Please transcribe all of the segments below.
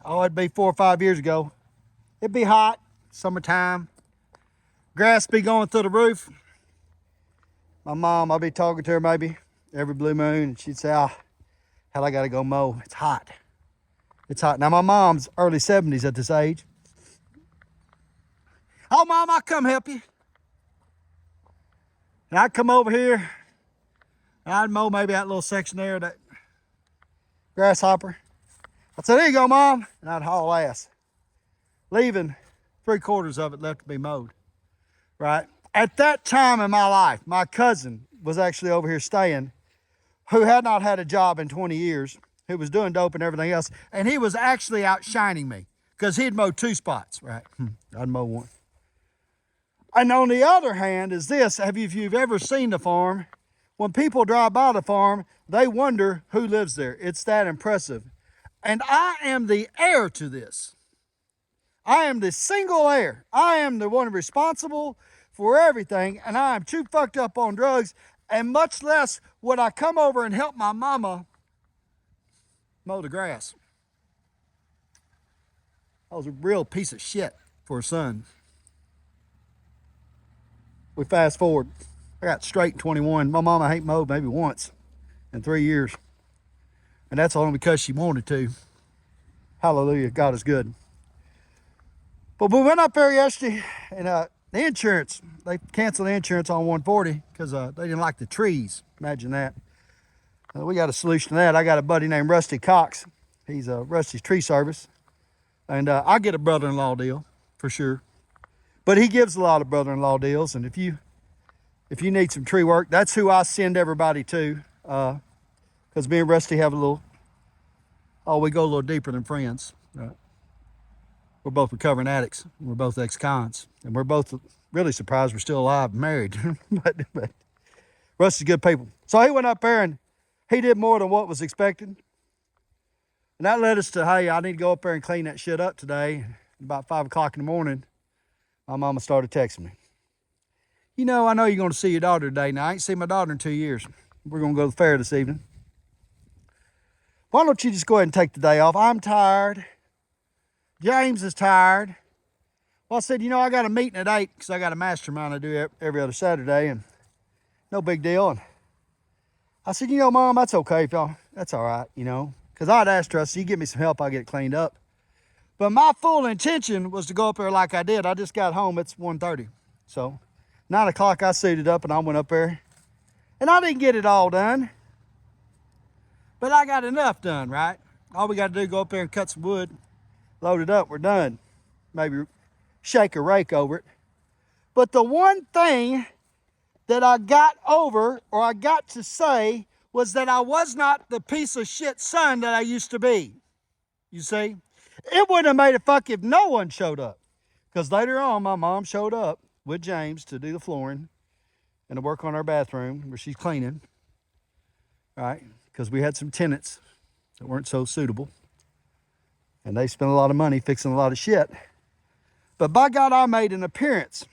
Oh, it'd be 4 or 5 years ago. It'd be hot, summertime. Grass be going through the roof. My mom, I'll be talking to her maybe every blue moon, and she'd say, hell, I gotta go mow. It's hot. It's hot. Now, my mom's early 70s at this age. Oh, Mom, I'll come help you. And I'd come over here, and I'd mow maybe that little section there, that grasshopper. I'd say, there you go, Mom. And I'd haul ass, leaving 3/4 of it left to be mowed, right? At that time in my life, my cousin was actually over here staying, who had not had a job in 20 years, who was doing dope and everything else, and he was actually outshining me because he'd mow 2 spots, right? I'd mow 1. And on the other hand is this, if you've ever seen the farm, when people drive by the farm, they wonder who lives there. It's that impressive. And I am the heir to this. I am the single heir. I am the one responsible for everything, and I am too fucked up on drugs, and much less would I come over and help my mama mow the grass. I was a real piece of shit for a son. We fast forward. I got straight in 21. My mama ain't mowed maybe once in 3 years. And that's only because she wanted to. Hallelujah, God is good. But we went up there yesterday, and the insurance, they canceled the insurance on 140 because they didn't like the trees. Imagine that. We got a solution to that. I got a buddy named Rusty Cox. He's Rusty's Tree Service. And I get a brother-in-law deal for sure. But he gives a lot of brother-in-law deals. And if you need some tree work, that's who I send everybody to. Because me and Rusty have we go a little deeper than friends. Right? We're both recovering addicts. We're both ex-cons. And we're both really surprised we're still alive and married. but Rusty's good people. So he went up there and he did more than what was expected. And that led us to, hey, I need to go up there and clean that shit up today. About 5 o'clock in the morning, my mama started texting me. I know you're going to see your daughter today. Now, I ain't seen my daughter in 2 years. We're going to go to the fair this evening. Why don't you just go ahead and take the day off? I'm tired. James is tired. Well, I said, I got a meeting at 8 because I got a mastermind I do every other Saturday, and no big deal. And I said, Mom, that's okay. That's all right, because I'd asked her, I said, you give me some help, I'll get it cleaned up. But my full intention was to go up there like I did. I just got home. It's 1:30. So 9 o'clock, I suited up and I went up there. And I didn't get it all done. But I got enough done, right? All we got to do is go up there and cut some wood, load it up, we're done. Maybe shake a rake over it. But the one thing that I got over, or I got to say, was that I was not the piece of shit son that I used to be. You see? It wouldn't have made a fuck if no one showed up. Because later on, my mom showed up with James to do the flooring and to work on our bathroom where she's cleaning. Right? Because we had some tenants that weren't so suitable. And they spent a lot of money fixing a lot of shit. But by God, I made an appearance.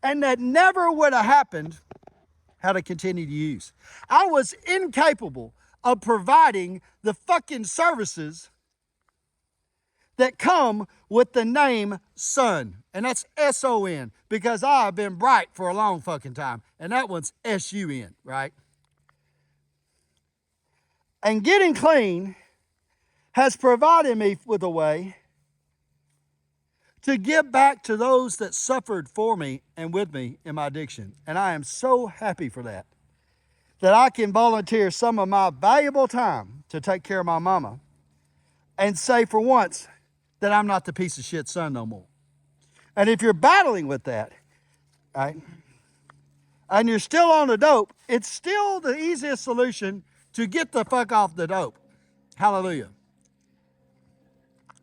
And that never would have happened had I continued to use. I was incapable of providing the fucking services that come with the name son. And that's S-O-N, because I've been bright for a long fucking time. And that one's S-U-N, right? And getting clean has provided me with a way to give back to those that suffered for me and with me in my addiction. And I am so happy for that I can volunteer some of my valuable time to take care of my mama and say for once that I'm not the piece of shit son no more. And if you're battling with that, right, and you're still on the dope, it's still the easiest solution to get the fuck off the dope. Hallelujah.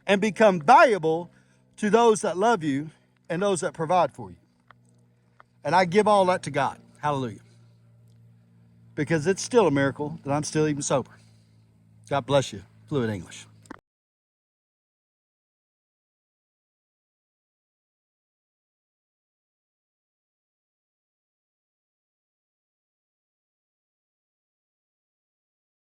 And become valuable to those that love you and those that provide for you. And I give all that to God. Hallelujah. Because it's still a miracle that I'm still even sober. God bless you. Fluent English.